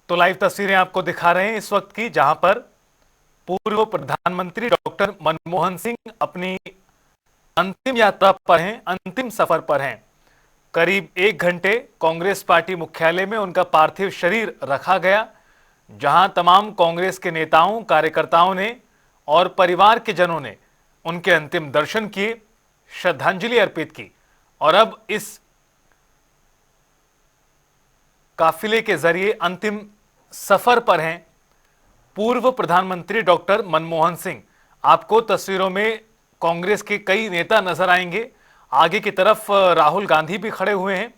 तो लाइव तस्वीरें आपको दिखा रहे हैं इस वक्त की, जहां पर पूर्व प्रधानमंत्री डॉक्टर मनमोहन सिंह अपनी अंतिम यात्रा पर हैं, अंतिम सफर पर हैं। करीब 1 घंटे कांग्रेस पार्टी मुख्यालय में उनका पार्थिव शरीर रखा गया, जहां तमाम कांग्रेस के नेताओं, कार्यकर्ताओं ने और परिवार के जनों ने उनके अंतिम दर्शन किए, श्रद्धांजलि अर्पित की और अब इस काफिले के जरिए अंतिम सफर पर हैं पूर्व प्रधानमंत्री डॉक्टर मनमोहन सिंह। आपको तस्वीरों में कांग्रेस के कई नेता नजर आएंगे। आगे की तरफ राहुल गांधी भी खड़े हुए हैं,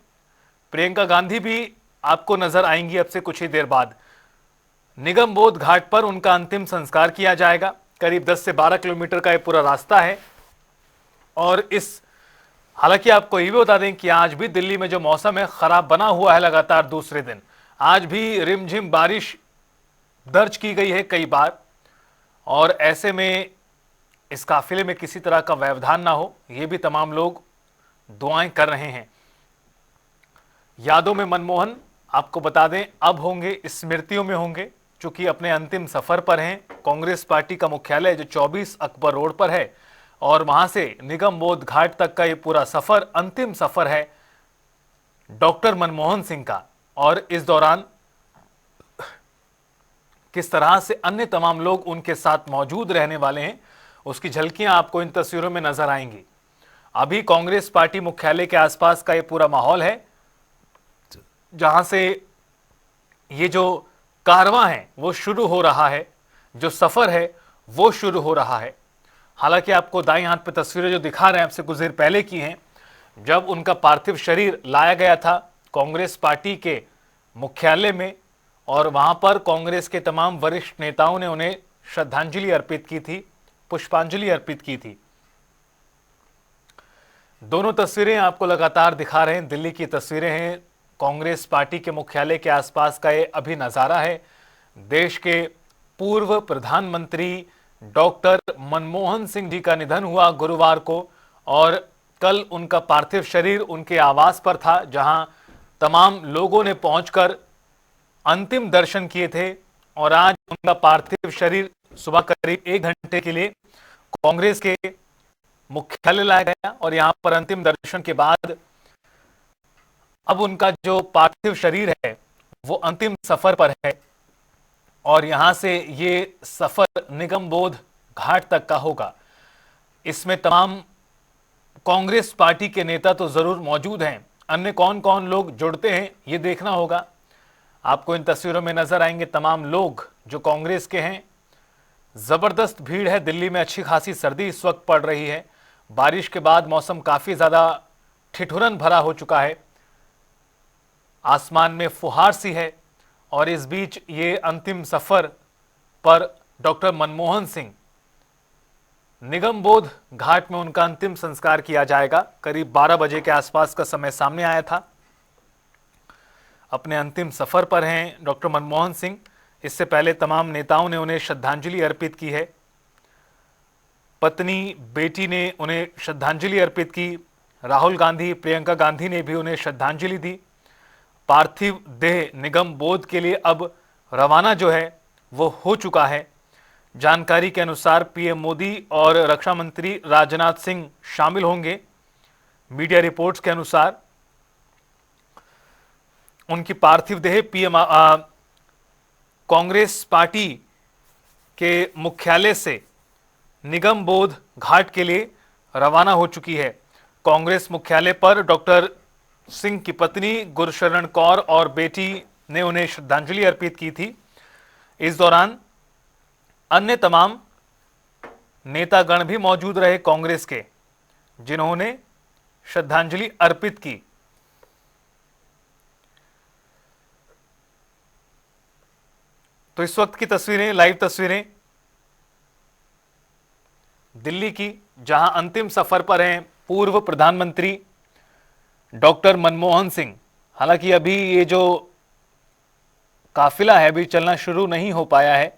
प्रियंका गांधी भी आपको नजर आएंगी अब से कुछ ही देर बाद। निगम बोध घाट पर उनका अंतिम संस्कार किया जाएगा। करीब 10 से 12 किलोमीटर का यह पूरा रास्ता है और हालांकि आपको ये भी बता दें कि आज भी दिल्ली में जो मौसम है खराब बना हुआ है लगातार दूसरे दिन। आज भी रिमझिम बारिश दर्ज की गई है कई बार और ऐसे में इस काफिले में किसी तरह का व्यवधान ना हो, ये भी तमाम लोग दुआएं कर रहे हैं। यादों में मनमोहन आपको बता दें अब होंगे, स्मृतियों में होंगे, चूंकि अपने अंतिम सफर पर हैं। कांग्रेस पार्टी का मुख्यालय जो 24 अकबर रोड पर है और वहां से निगम बोध घाट तक का ये पूरा सफर अंतिम सफर है डॉक्टर मनमोहन सिंह का। और इस दौरान किस तरह से अन्य तमाम लोग उनके साथ मौजूद रहने वाले हैं, उसकी झलकियां आपको इन तस्वीरों में नजर आएंगी। अभी कांग्रेस पार्टी मुख्यालय के आसपास का ये पूरा माहौल है, जहां से ये जो कारवां है वो शुरू हो रहा है, जो सफर है वो शुरू हो रहा है। हालांकि आपको दाईं हाथ पे तस्वीरें जो दिखा रहे हैं आपसे कुछ देर पहले की हैं, जब उनका पार्थिव शरीर लाया गया था कांग्रेस पार्टी के मुख्यालय में और वहां पर कांग्रेस के तमाम वरिष्ठ नेताओं ने उन्हें श्रद्धांजलि अर्पित की थी, पुष्पांजलि अर्पित की थी। दोनों तस्वीरें आपको लगातार दिखा रहे हैं, दिल्ली की तस्वीरें हैं। कांग्रेस पार्टी के मुख्यालय के आसपास का ये अभी नजारा है। देश के पूर्व प्रधानमंत्री डॉक्टर मनमोहन सिंह जी का निधन हुआ गुरुवार को और कल उनका पार्थिव शरीर उनके आवास पर था, जहां तमाम लोगों ने पहुंचकर अंतिम दर्शन किए थे और आज उनका पार्थिव शरीर सुबह करीब 1 घंटे के लिए कांग्रेस के मुख्यालय लाया गया और यहां पर अंतिम दर्शन के बाद अब उनका जो पार्थिव शरीर है वो अंतिम सफर पर है और यहां से ये सफर निगम बोध घाट तक का होगा। इसमें तमाम कांग्रेस पार्टी के नेता तो जरूर मौजूद हैं, अन्य कौन कौन लोग जुड़ते हैं ये देखना होगा। आपको इन तस्वीरों में नजर आएंगे तमाम लोग जो कांग्रेस के हैं। जबरदस्त भीड़ है, दिल्ली में अच्छी खासी सर्दी इस वक्त पड़ रही है। बारिश के बाद मौसम काफी ज्यादा ठिठुरन भरा हो चुका है, आसमान में फुहार सी है और इस बीच ये अंतिम सफर पर डॉक्टर मनमोहन सिंह, निगम बोध घाट में उनका अंतिम संस्कार किया जाएगा। करीब 12 बजे के आसपास का समय सामने आया था। अपने अंतिम सफर पर हैं डॉक्टर मनमोहन सिंह। इससे पहले तमाम नेताओं ने उन्हें श्रद्धांजलि अर्पित की है। पत्नी, बेटी ने उन्हें श्रद्धांजलि अर्पित की। राहुल गांधी, प्रियंका गांधी ने भी उन्हें श्रद्धांजलि दी। पार्थिव देह निगम बोध के लिए अब रवाना जो है वो हो चुका है। जानकारी के अनुसार पीएम मोदी और रक्षा मंत्री राजनाथ सिंह शामिल होंगे। मीडिया रिपोर्ट्स के अनुसार उनकी पार्थिव देह कांग्रेस पार्टी के मुख्यालय से निगम बोध घाट के लिए रवाना हो चुकी है। कांग्रेस मुख्यालय पर डॉक्टर सिंह की पत्नी गुरशरण कौर और बेटी ने उन्हें श्रद्धांजलि अर्पित की थी। इस दौरान अन्य तमाम नेतागण भी मौजूद रहे कांग्रेस के, जिन्होंने श्रद्धांजलि अर्पित की। तो इस वक्त की तस्वीरें, लाइव तस्वीरें दिल्ली की, जहां अंतिम सफर पर हैं पूर्व प्रधानमंत्री डॉक्टर मनमोहन सिंह। हालांकि अभी ये जो काफिला है अभी चलना शुरू नहीं हो पाया है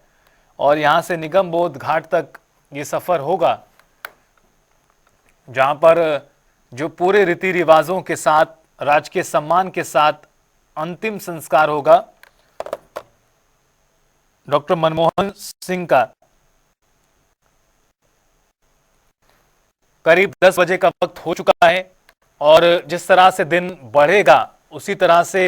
और यहां से निगम बोध घाट तक ये सफर होगा, जहां पर जो पूरे रीति रिवाजों के साथ, राजकीय सम्मान के साथ अंतिम संस्कार होगा डॉक्टर मनमोहन सिंह का करीब 10 बजे का वक्त हो चुका है और जिस तरह से दिन बढ़ेगा उसी तरह से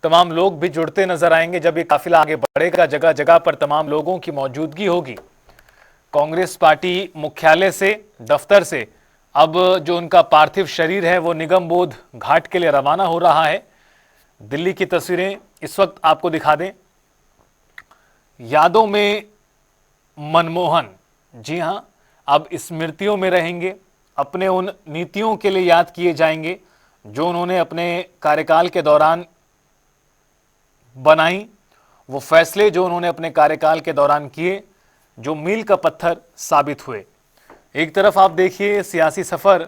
तमाम लोग भी जुड़ते नजर आएंगे। जब ये काफिला आगे बढ़ेगा, जगह जगह पर तमाम लोगों की मौजूदगी होगी। कांग्रेस पार्टी मुख्यालय से, दफ्तर से अब जो उनका पार्थिव शरीर है वो निगम बोध घाट के लिए रवाना हो रहा है। दिल्ली की तस्वीरें इस वक्त आपको दिखा दें। यादों में मनमोहन, जी हां, अब स्मृतियों में रहेंगे। अपने उन नीतियों के लिए याद किए जाएंगे जो उन्होंने अपने कार्यकाल के दौरान बनाई, वो फैसले जो उन्होंने अपने कार्यकाल के दौरान किए, जो मील का पत्थर साबित हुए। एक तरफ आप देखिए सियासी सफर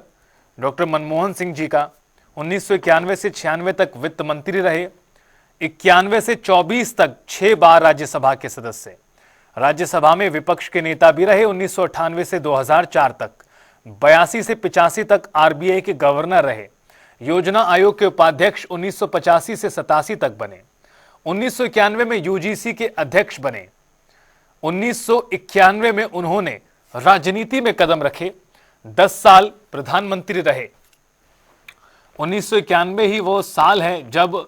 डॉक्टर मनमोहन सिंह जी का। 1991 से 96 तक वित्त मंत्री रहे। 91 से 24 तक 6 बार राज्यसभा के सदस्य, राज्यसभा में विपक्ष के नेता भी रहे। 1998 से 2004 तक, 82 से 85 तक आरबीआई के गवर्नर रहे। योजना आयोग के उपाध्यक्ष 1985 से 87 तक बने। 1991 में यूजीसी के अध्यक्ष बने। 1991 में उन्होंने राजनीति में कदम रखे। 10 साल प्रधानमंत्री रहे। 1991 ही वो साल है जब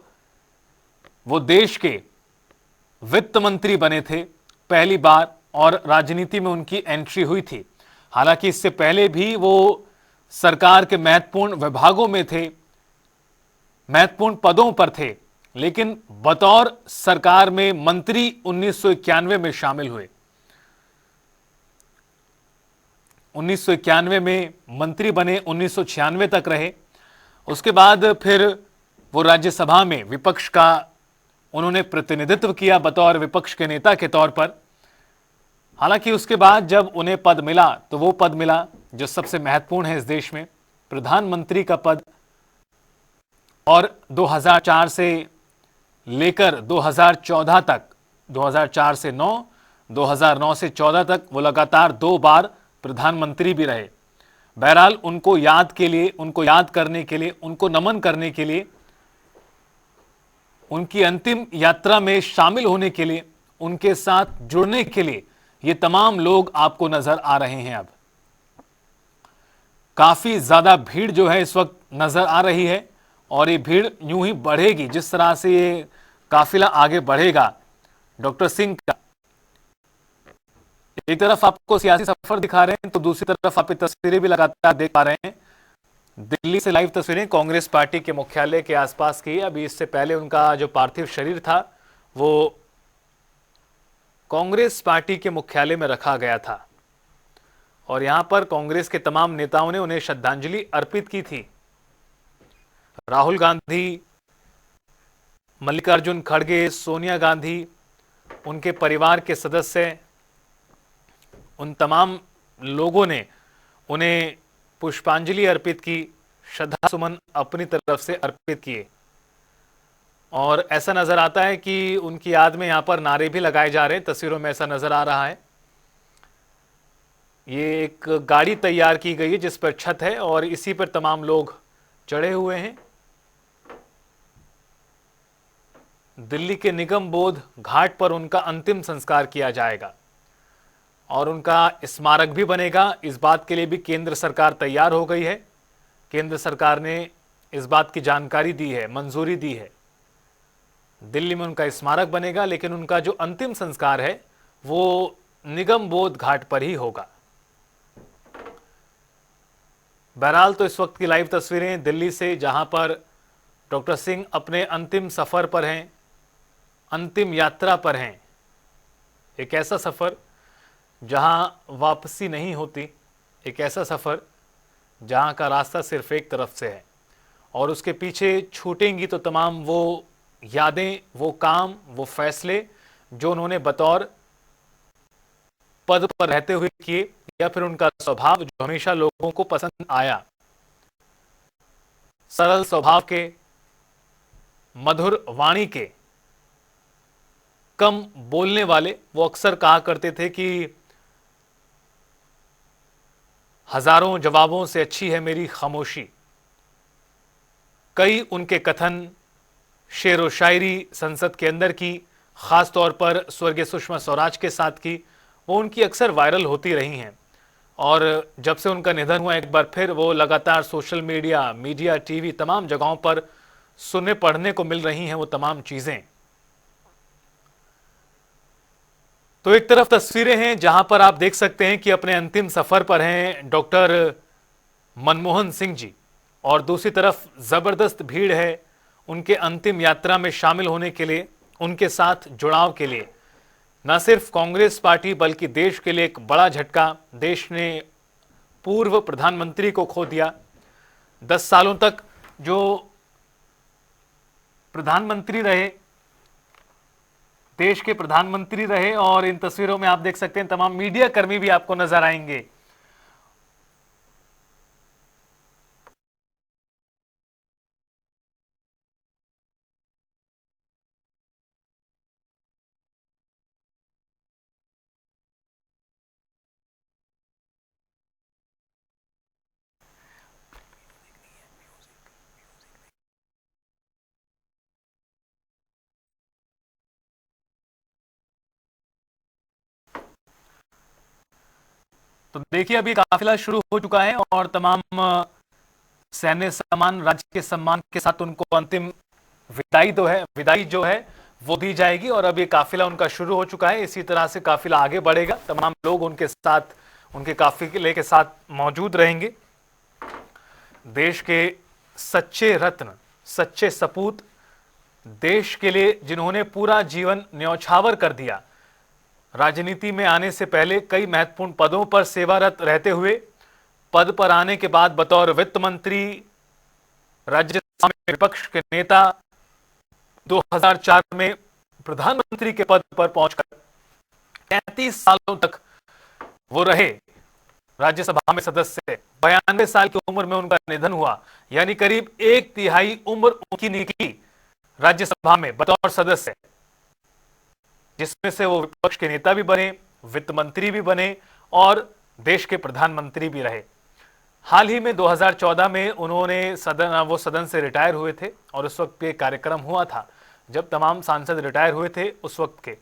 वो देश के वित्त मंत्री बने थे पहली बार और राजनीति में उनकी एंट्री हुई थी। हालांकि इससे पहले भी वो सरकार के महत्वपूर्ण विभागों में थे, महत्वपूर्ण पदों पर थे, लेकिन बतौर सरकार में मंत्री 1991 में शामिल हुए। 1991 में मंत्री बने, 1996 तक रहे। उसके बाद फिर वो राज्यसभा में विपक्ष का उन्होंने प्रतिनिधित्व किया बतौर विपक्ष के नेता के तौर पर। हालांकि उसके बाद जब उन्हें पद मिला तो वो पद मिला जो सबसे महत्वपूर्ण है इस देश में, प्रधानमंत्री का पद। और 2004 से लेकर 2014 तक, 2004 से 9, 2009 से 14 तक वो लगातार 2 बार प्रधानमंत्री भी रहे। बहरहाल उनको याद के लिए, उनको याद करने के लिए, उनको नमन करने के लिए, उनकी अंतिम यात्रा में शामिल होने के लिए, उनके साथ जुड़ने के लिए ये तमाम लोग आपको नजर आ रहे हैं। अब काफी ज्यादा भीड़ जो है इस वक्त नजर आ रही है और ये भीड़ यूं ही बढ़ेगी जिस तरह से ये काफिला आगे बढ़ेगा डॉक्टर सिंह का। एक तरफ आपको सियासी सफर दिखा रहे हैं तो दूसरी तरफ आप तस्वीरें भी लगातार देख पा रहे हैं। दिल्ली से लाइव तस्वीरें कांग्रेस पार्टी के मुख्यालय के आसपास की। अभी इससे पहले उनका जो पार्थिव शरीर था वो कांग्रेस पार्टी के मुख्यालय में रखा गया था और यहां पर कांग्रेस के तमाम नेताओं ने उन्हें श्रद्धांजलि अर्पित की थी। राहुल गांधी, मल्लिकार्जुन खड़गे, सोनिया गांधी, उनके परिवार के सदस्य, उन तमाम लोगों ने उन्हें पुष्पांजलि अर्पित की, श्रद्धा सुमन अपनी तरफ से अर्पित किए। और ऐसा नजर आता है कि उनकी याद में यहां पर नारे भी लगाए जा रहे हैं। तस्वीरों में ऐसा नजर आ रहा है। ये एक गाड़ी तैयार की गई है जिस पर छत है और इसी पर तमाम लोग चढ़े हुए हैं। दिल्ली के निगम बोध घाट पर उनका अंतिम संस्कार किया जाएगा और उनका स्मारक भी बनेगा। इस बात के लिए भी केंद्र सरकार तैयार हो गई है। केंद्र सरकार ने इस बात की जानकारी दी है, मंजूरी दी है। दिल्ली में उनका स्मारक बनेगा, लेकिन उनका जो अंतिम संस्कार है वो निगम बोध घाट पर ही होगा। बहरहाल तो इस वक्त की लाइव तस्वीरें दिल्ली से, जहां पर डॉक्टर सिंह अपने अंतिम सफर पर हैं, अंतिम यात्रा पर हैं। एक ऐसा सफर जहां वापसी नहीं होती, एक ऐसा सफर जहां का रास्ता सिर्फ एक तरफ से है और उसके पीछे छूटेंगी तो तमाम वो यादें, वो काम, वो फैसले जो उन्होंने बतौर पद पर रहते हुए किए, या फिर उनका स्वभाव जो हमेशा लोगों को पसंद आया। सरल स्वभाव के, मधुर वाणी के, कम बोलने वाले। वो अक्सर कहा करते थे कि हजारों जवाबों से अच्छी है मेरी खामोशी। कई उनके कथन, शेर व शायरी संसद के अंदर की, खास तौर पर स्वर्गीय सुषमा स्वराज के साथ की, वो उनकी अक्सर वायरल होती रही हैं। और जब से उनका निधन हुआ एक बार फिर वो लगातार सोशल मीडिया, टीवी तमाम जगहों पर सुनने पढ़ने को मिल रही हैं वो तमाम चीजें। तो एक तरफ तस्वीरें हैं जहां पर आप देख सकते हैं कि अपने अंतिम सफर पर हैं डॉक्टर मनमोहन सिंह जी, और दूसरी तरफ जबरदस्त भीड़ है उनके अंतिम यात्रा में शामिल होने के लिए, उनके साथ जुड़ाव के लिए। न सिर्फ कांग्रेस पार्टी बल्कि देश के लिए एक बड़ा झटका, देश ने पूर्व प्रधानमंत्री को खो दिया। 10 सालों तक जो प्रधानमंत्री रहे, देश के प्रधानमंत्री रहे, और इन तस्वीरों में आप देख सकते हैं तमाम मीडिया कर्मी भी आपको नजर आएंगे। तो देखिए अभी काफिला शुरू हो चुका है और तमाम सैन्य सम्मान, राज्य के सम्मान के साथ उनको अंतिम विदाई जो है वो दी जाएगी। और अब ये काफिला उनका शुरू हो चुका है। इसी तरह से काफिला आगे बढ़ेगा, तमाम लोग उनके साथ, उनके काफिले के साथ मौजूद रहेंगे। देश के सच्चे रत्न, सच्चे सपूत, देश के लिए जिन्होंने पूरा जीवन न्यौछावर कर दिया, राजनीति में आने से पहले कई महत्वपूर्ण पदों पर सेवारत रहते हुए पद पर आने के बाद बतौर वित्त मंत्री, राज्यसभा में विपक्ष के नेता, 2004 में प्रधानमंत्री के पद पर पहुंचकर 35 सालों तक वो रहे राज्यसभा में सदस्य। 92 साल की उम्र में उनका निधन हुआ, यानी करीब 1/3 उम्र उनकी निकली राज्यसभा में बतौर सदस्य, जिसमें से वो विपक्ष के नेता भी बने, वित्त मंत्री भी बने और देश के प्रधानमंत्री भी रहे। हाल ही में 2014 में उन्होंने सदन से रिटायर हुए थे, और उस वक्त पे कार्यक्रम हुआ था जब तमाम सांसद रिटायर हुए थे उस वक्त के।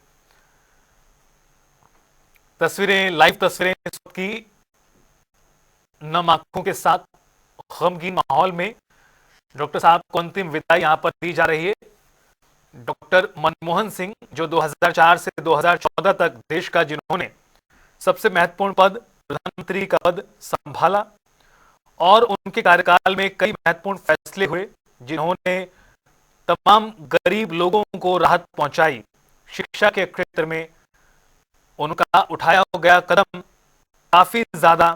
तस्वीरें, लाइव तस्वीरें इस वक्त की, नम आंखों के साथ गमगीन माहौल में डॉक्टर साहब को अंतिम विदाई यहां पर दी जा रही है। डॉक्टर मनमोहन सिंह, जो 2004 से 2014 तक देश का जिन्होंने सबसे महत्वपूर्ण पद, प्रधानमंत्री का पद संभाला, और उनके कार्यकाल में कई महत्वपूर्ण फैसले हुए जिन्होंने तमाम गरीब लोगों को राहत पहुंचाई। शिक्षा के क्षेत्र में उनका उठाया गया कदम काफी ज्यादा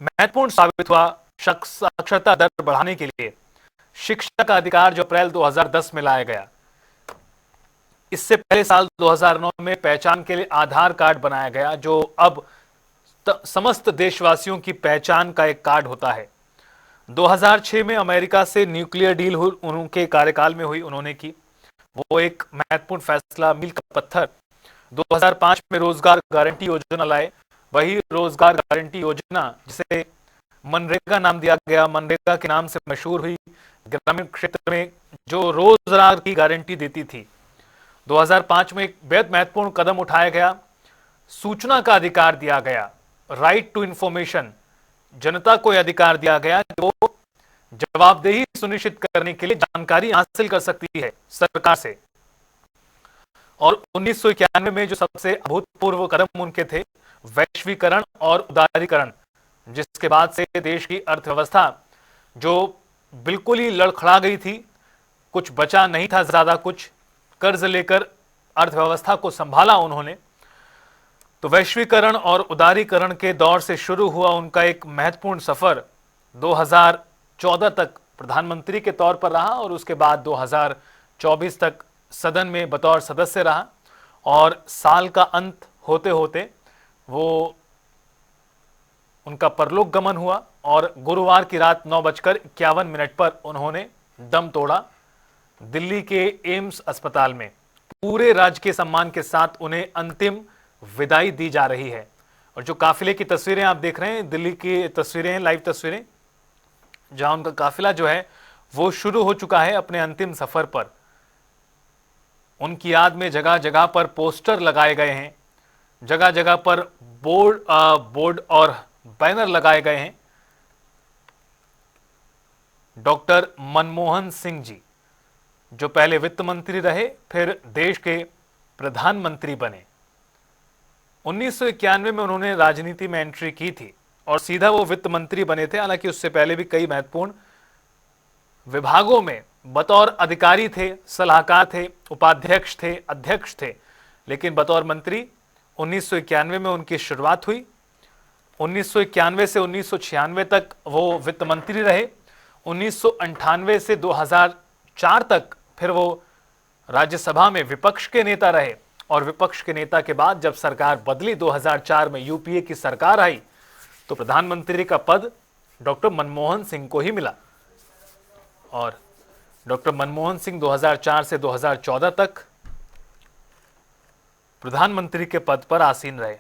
महत्वपूर्ण साबित हुआ। साक्षरता दर बढ़ाने के लिए शिक्षा का अधिकार जो अप्रैल 2010 में लाया गया, इससे पहले साल 2009 में पहचान के लिए आधार कार्ड बनाया गया, जो अब समस्त देशवासियों की पहचान का एक कार्ड होता है। 2006 में अमेरिका से न्यूक्लियर डील उनके कार्यकाल में हुई, उन्होंने की, वो एक महत्वपूर्ण फैसला, मील का पत्थर। 2005 में रोजगार गारंटी योजना लाए, वही रोजगार गारंटी योजना जिसे मनरेगा नाम दिया गया, मनरेगा के नाम से मशहूर हुई, ग्रामीण क्षेत्र में जो रोजगार की गारंटी देती थी। 2005 में एक बेहद महत्वपूर्ण कदम उठाया गया, सूचना का अधिकार दिया गया, राइट टू इंफॉर्मेशन, जनता को यह अधिकार दिया गया कि वो जवाबदेही सुनिश्चित करने के लिए जानकारी हासिल कर सकती है सरकार से। और 1991 में जो सबसे अभूतपूर्व कदम उनके थे, वैश्वीकरण और उदारीकरण, जिसके बाद से देश की अर्थव्यवस्था जो बिल्कुल ही लड़खड़ा गई थी, कुछ बचा नहीं था ज्यादा, कुछ कर्ज लेकर अर्थव्यवस्था को संभाला उन्होंने। तो वैश्वीकरण और उदारीकरण के दौर से शुरू हुआ उनका एक महत्वपूर्ण सफर। 2014 तक प्रधानमंत्री के तौर पर रहा और उसके बाद 2024 तक सदन में बतौर सदस्य रहा, और साल का अंत होते होते वो उनका परलोक गमन हुआ और गुरुवार की रात 9:51 पर उन्होंने दम तोड़ा। दिल्ली के एम्स अस्पताल में पूरे राजकीय सम्मान के साथ उन्हें अंतिम विदाई दी जा रही है। और जो काफिले की तस्वीरें आप देख रहे हैं, दिल्ली की तस्वीरें हैं, लाइव तस्वीरें, जहां उनका काफिला जो है वो शुरू हो चुका है अपने अंतिम सफर पर। उनकी याद में जगह जगह पर पोस्टर लगाए गए हैं, जगह जगह पर बोर्ड और बैनर लगाए गए हैं। डॉक्टर मनमोहन सिंह जी, जो पहले वित्त मंत्री रहे, फिर देश के प्रधानमंत्री बने। 1991 में उन्होंने राजनीति में एंट्री की थी और सीधा वो वित्त मंत्री बने थे। हालांकि उससे पहले भी कई महत्वपूर्ण विभागों में बतौर अधिकारी थे, सलाहकार थे, उपाध्यक्ष थे, अध्यक्ष थे, लेकिन बतौर मंत्री 1991 में उनकी शुरुआत हुई। 1991 से 1996 तक वो वित्त मंत्री रहे। 1998 से 2004 तक फिर वो राज्यसभा में विपक्ष के नेता रहे और विपक्ष के नेता के बाद जब सरकार बदली 2004 में, यूपीए की सरकार आई, तो प्रधानमंत्री का पद डॉक्टर मनमोहन सिंह को ही मिला और डॉक्टर मनमोहन सिंह 2004 से 2014 तक प्रधानमंत्री के पद पर आसीन रहे।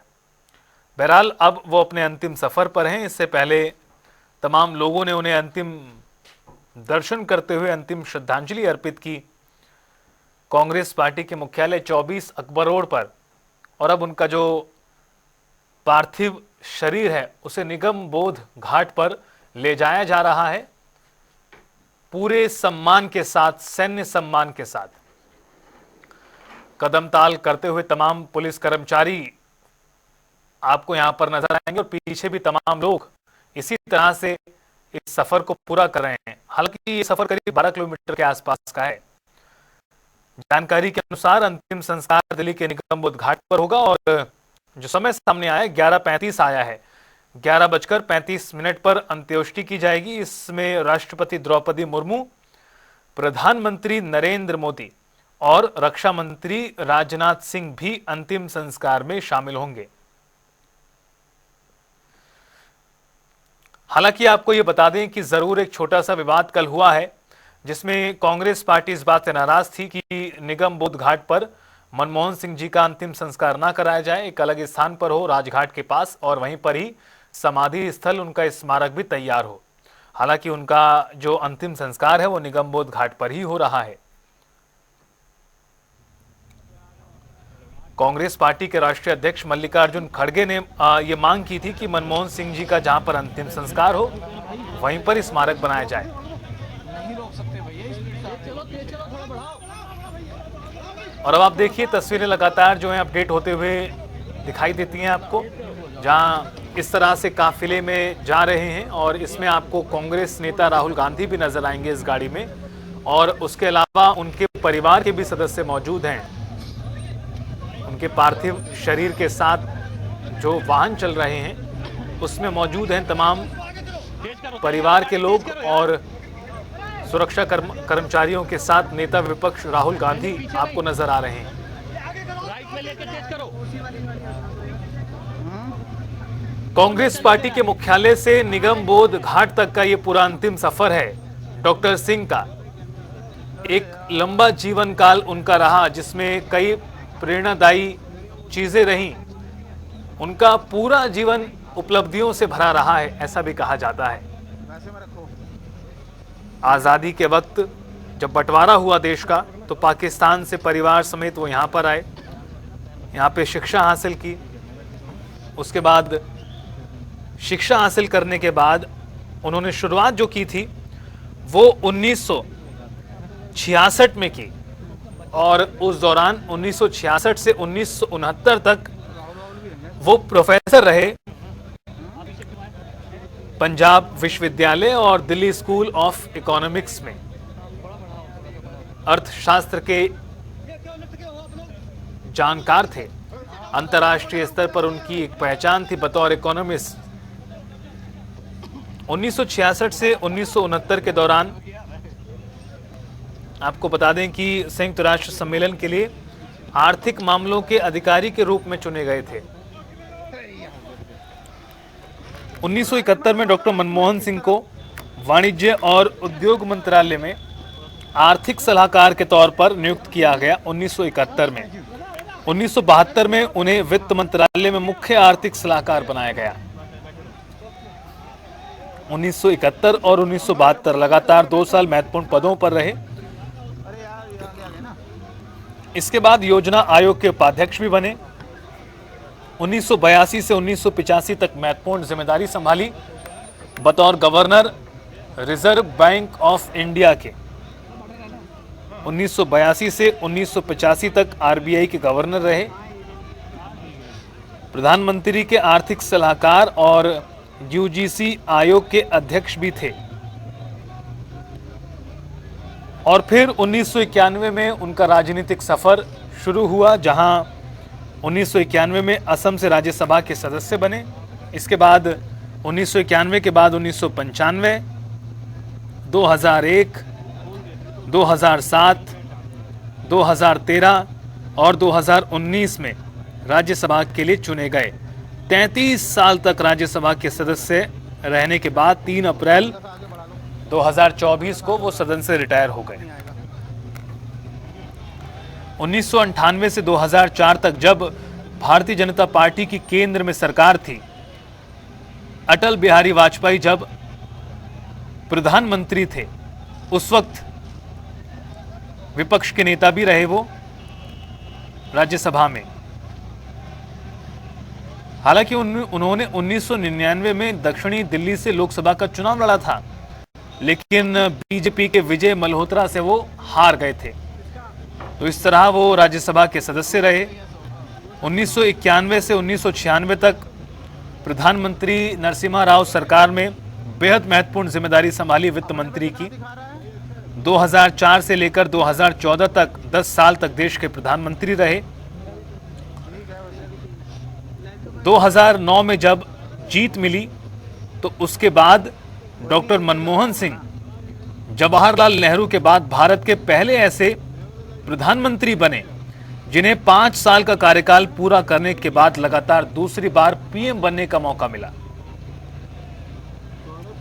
बहरहाल अब वो अपने अंतिम सफर पर हैं। इससे पहले तमाम लोगों ने उन्हें अंतिम दर्शन करते हुए अंतिम श्रद्धांजलि अर्पित की कांग्रेस पार्टी के मुख्यालय 24 अकबर रोड पर, और अब उनका जो पार्थिव शरीर है उसे निगम बोध घाट पर ले जाया जा रहा है, पूरे सम्मान के साथ, सैन्य सम्मान के साथ। कदमताल करते हुए तमाम पुलिस कर्मचारी आपको यहां पर नजर आएंगे और पीछे भी तमाम लोग इसी तरह से इस सफर को पूरा कर रहे हैं। हालांकि ये सफर करीब 12 किलोमीटर के आसपास का है। जानकारी के अनुसार अंतिम संस्कार दिल्ली के निगमबोध घाट पर होगा और जो समय सामने आया 11:35 आया है। 11:35 पर अंत्येष्टि की जाएगी। इसमें राष्ट्रपति द्रौपदी मुर्मू, प्रधानमंत्री नरेंद्र मोदी और रक्षा मंत्री राजनाथ सिंह भी अंतिम संस्कार में शामिल होंगे। हालांकि आपको यह बता दें कि जरूर एक छोटा सा विवाद कल हुआ है, जिसमें कांग्रेस पार्टी इस बात से नाराज थी कि निगम बोध घाट पर मनमोहन सिंह जी का अंतिम संस्कार ना कराया जाए, एक अलग स्थान पर हो, राजघाट के पास, और वहीं पर ही समाधि स्थल, उनका स्मारक भी तैयार हो। हालांकि उनका जो अंतिम संस्कार है वो निगम बोध घाट पर ही हो रहा है। कांग्रेस पार्टी के राष्ट्रीय अध्यक्ष मल्लिकार्जुन खड़गे ने ये मांग की थी कि मनमोहन सिंह जी का जहां पर अंतिम संस्कार हो वहीं पर स्मारक बनाया जाए। और अब आप देखिए तस्वीरें लगातार जो है अपडेट होते हुए दिखाई देती हैं आपको, जहां इस तरह से काफिले में जा रहे हैं और इसमें आपको कांग्रेस नेता राहुल गांधी भी नजर आएंगे इस गाड़ी में, और उसके अलावा उनके परिवार के भी सदस्य मौजूद हैं। उनके पार्थिव शरीर के साथ जो वाहन चल रहे हैं उसमें मौजूद हैं तमाम परिवार के लोग और सुरक्षा कर्मचारियों के साथ नेता विपक्ष राहुल गांधी आपको नजर आ रहे हैं। कांग्रेस पार्टी के मुख्यालय से निगम बोध घाट तक का ये पूरा अंतिम सफर है डॉक्टर सिंह का। एक लंबा जीवन काल उनका रहा जिसमें कई प्रेरणादायी चीजें रहीं। उनका पूरा जीवन उपलब्धियों से भरा रहा है, ऐसा भी कहा जाता है। आजादी के वक्त जब बंटवारा हुआ देश का, तो पाकिस्तान से परिवार समेत वो यहां पर आए, यहां पे शिक्षा हासिल की। उसके बाद शिक्षा हासिल करने के बाद उन्होंने शुरुआत जो की थी वो 1966 में की, और उस दौरान 1966 से 1969 तक वो प्रोफेसर रहे पंजाब विश्वविद्यालय और दिल्ली स्कूल ऑफ इकोनॉमिक्स में। अर्थशास्त्र के जानकार थे। अंतर्राष्ट्रीय स्तर पर उनकी एक पहचान थी बतौर इकोनॉमिस्ट। 1966 से 1969 के दौरान आपको बता दें कि संयुक्त राष्ट्र सम्मेलन के लिए आर्थिक मामलों के अधिकारी के रूप में चुने गए थे। 1971 में डॉक्टर मनमोहन सिंह को वाणिज्य और उद्योग मंत्रालय में आर्थिक सलाहकार के तौर पर नियुक्त किया गया 1971 में। 1972 में उन्हें वित्त मंत्रालय में मुख्य आर्थिक सलाहकार बनाया गया। 1971 और 1972 लगातार 2 साल महत्वपूर्ण पदों पर रहे। इसके बाद योजना आयोग के उपाध्यक्ष भी बने। 1982 से 1985 तक महत्वपूर्ण जिम्मेदारी संभाली बतौर governor reserve bank of India के। 1982 से 1985 तक आरबीआई के गवर्नर रहे। प्रधानमंत्री के आर्थिक सलाहकार और यूजीसी आयोग के अध्यक्ष भी थे। और फिर 1991 में उनका राजनीतिक सफर शुरू हुआ, जहां 1991 में असम से राज्यसभा के सदस्य बने। इसके बाद 1991 के बाद 1995, 2001, 2007, 2013 और 2019 में राज्यसभा के लिए चुने गए। 33 साल तक राज्यसभा के सदस्य रहने के बाद 3 अप्रैल 2024 को वो सदन से रिटायर हो गए। 1998 से 2004 तक जब भारतीय जनता पार्टी की केंद्र में सरकार थी, अटल बिहारी वाजपेयी जब प्रधानमंत्री थे, उस वक्त विपक्ष के नेता भी रहे वो राज्यसभा में। हालांकि उन्होंने 1999 में दक्षिणी दिल्ली से लोकसभा का चुनाव लड़ा था, लेकिन बीजेपी के विजय मल्होत्रा से वो हार गए थे। तो इस तरह वो राज्यसभा के सदस्य रहे। 1991 से 1996 तक प्रधानमंत्री नरसिम्हा राव सरकार में बेहद महत्वपूर्ण जिम्मेदारी संभाली वित्त मंत्री की। 2004 से लेकर 2014 तक 10 साल तक देश के प्रधानमंत्री रहे। 2009 में जब जीत मिली तो उसके बाद डॉक्टर मनमोहन सिंह जवाहरलाल नेहरू के बाद भारत के पहले ऐसे प्रधानमंत्री बने जिन्हें 5 साल का कार्यकाल पूरा करने के बाद लगातार दूसरी बार पीएम बनने का मौका मिला।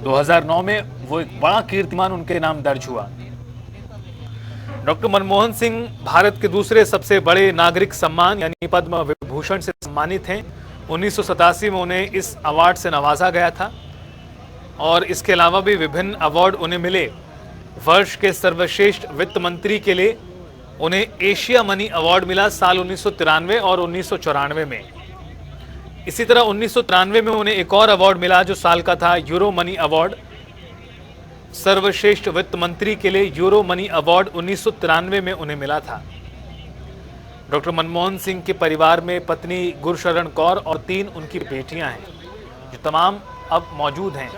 2009 में वो एक बड़ा कीर्तिमान उनके नाम दर्ज हुआ। डॉक्टर मनमोहन सिंह भारत के दूसरे सबसे बड़े नागरिक सम्मान यानी पद्म विभूषण से सम्मानित हैं। 1987 में उन्हें इस अवार्ड से नवाजा गया था और इसके अलावा भी विभिन्न अवार्ड उन्हें मिले। वर्ष के सर्वश्रेष्ठ वित्त मंत्री के लिए उन्हें एशिया मनी अवार्ड मिला साल 1993 और 1994 में। इसी तरह 1993 में उन्हें एक और अवार्ड मिला जो साल का था, यूरो मनी अवार्ड। सर्वश्रेष्ठ वित्त मंत्री के लिए यूरो मनी अवार्ड 1993 में उन्हें मिला था। डॉक्टर मनमोहन सिंह के परिवार में पत्नी गुरशरण कौर और 3 उनकी बेटियां हैं, जो तमाम अब मौजूद हैं।